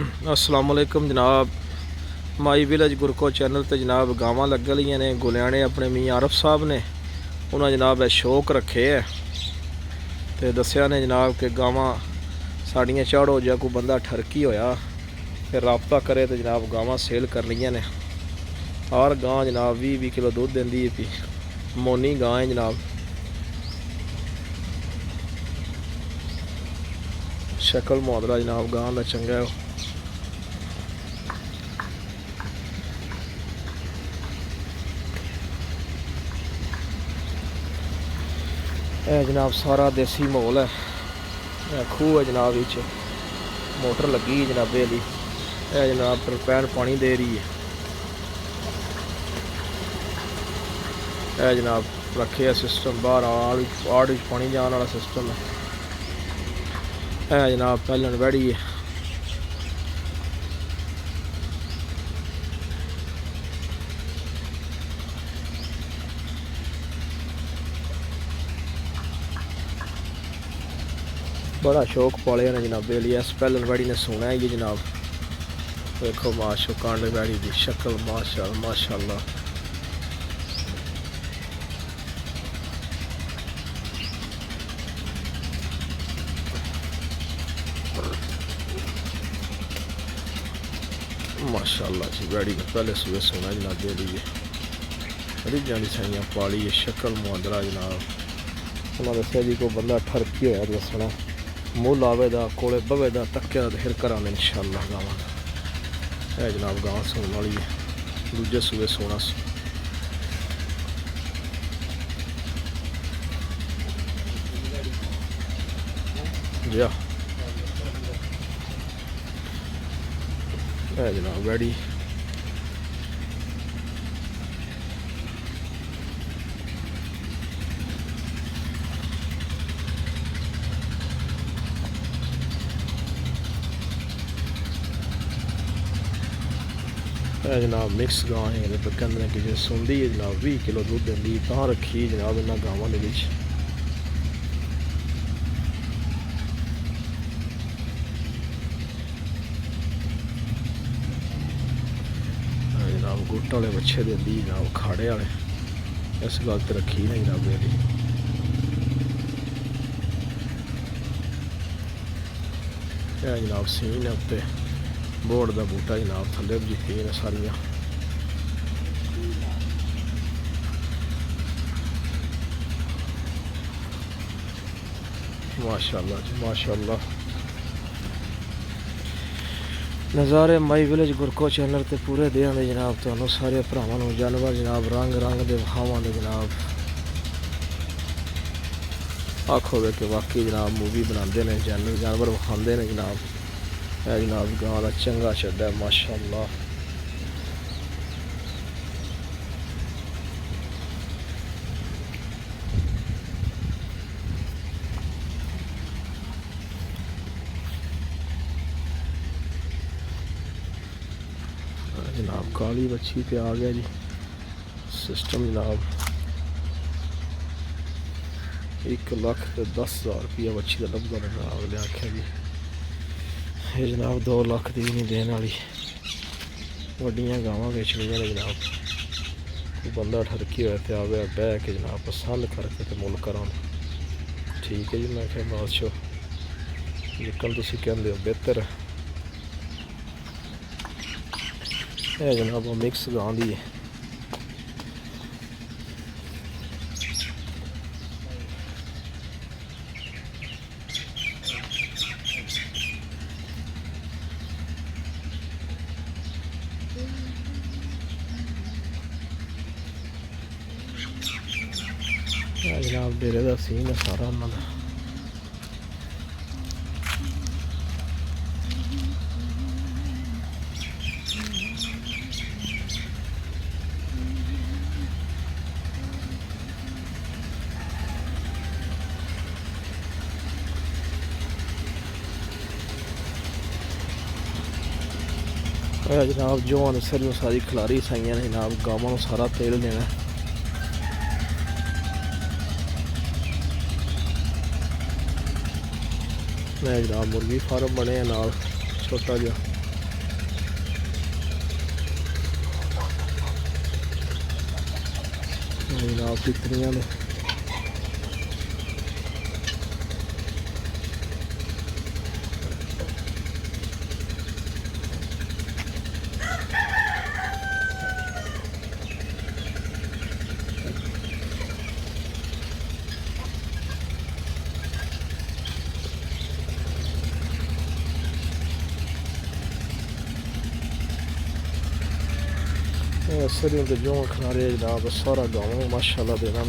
अस्सलाम वालेकुम जनाब। माई विलेज गुरको चैनल ते जनाब गावां लग्गे लियां ने। गुलियाने अपने मियाँ आरफ साहब ने उन्होंने जनाब शौक रखे है तो दसिया ने जनाब कि गावां साड़ियाँ चाड़ो जां कोई बंदा ठरकी होया फिर रबता करे तो जनाब गावां सेल करनियां ने। हर गां जनाब 20-20 किलो दुध देंदी है। पी मोनी गां है जनाब। शक्ल मुहादरा जनाब गां का चंगा है। यह जनाब सारा देसी माहौल है। खूह है जनाब, मोटर लगी है जनाबे वाली। यह जनाब टरपैन पानी दे रही है। यह जनाब रखे है सिस्टम बाहर आड़ पानी जाने वाला सिस्टम है। यह जनाब पहलन वैड़ी है। बड़ा शौक पालिया ने जनाब बेली। इस पहलन वैड़ी ने सोना है ये जनाब। देखो माशा कांड वैड़ी की शक्ल माशाअल्लाह। माशाअल्लाह जी वैड़ी ने पहले सुबह सोना जनाब बेली रिझां दी साइयां पाली है। शक्ल मुहादरा जनाब। उन्होंने दसिया जी कोई बंदा ठरकी होया दसना मुल आवे दा कोले बवे दा तक्या फिर कराने इंशाअल्लाह गावां। है जनाब गां सोने वाली है। दूजे सूबे सोना जा है जनाब वैड़ी। जनाब मिक्स गां है तो कहते कि जो सुनती है जनाब 20 किलो दूध देंदी तां रखी जनाब इन्होंने गावों के विच। जनाब गुट वाले बच्चे देंदी जनाब खाड़े वाले। इस गल तो रखी ना जनाब मेरी। जनाब सीन है उत्ते बोर्ड का बूटा जनाब थले जी ने सारिया। माशाअल्लाह जी माशाअल्लाह। नज़ारे माई विलेज गुरको चैनल ते पूरे दें दे जनाब। तो सारे भरावां जानवर जनाब रंग रंग के विखावां दे जनाब। आखोगे कि वाकई जनाब मूवी बनाते हैं जानवर विखाते हैं जनाब। है जनाब गां का चंगा शड्ड है माशाअल्लाह। जनाब काली बच्ची पे आ गया जी सिस्टम जनाब। 1,10,000 रुपया बच्ची का लभदा जनाब ने आख्या जी। ये जनाब 2 लाख की भी नहीं देने वाली। वड्डियां गावां बेचनियां ने जनाब। कोई बंदा ठरकी होया तो आवे बह के जनाब पसंद करके तो मुल करा। ठीक है जी। मैं क्या बादशाह जिकन तुसीं कहंदे हो बेहतर है जनाब। वो मिक्स गां दी है। जनाब डेरे का सीन है सारा उन्होंने। जनाब जो सर सारी खिलारी साइया ने जनाब गावां सारा तेल देना। जनाब मुर्गी फार्म बने नाल छोटा जिहा। ਜਨਾਬ ਤਿਤਲੀਆਂ ਦੇ सरियों के जो खनारे जनाब सारा गाँव माशाल्लाह देना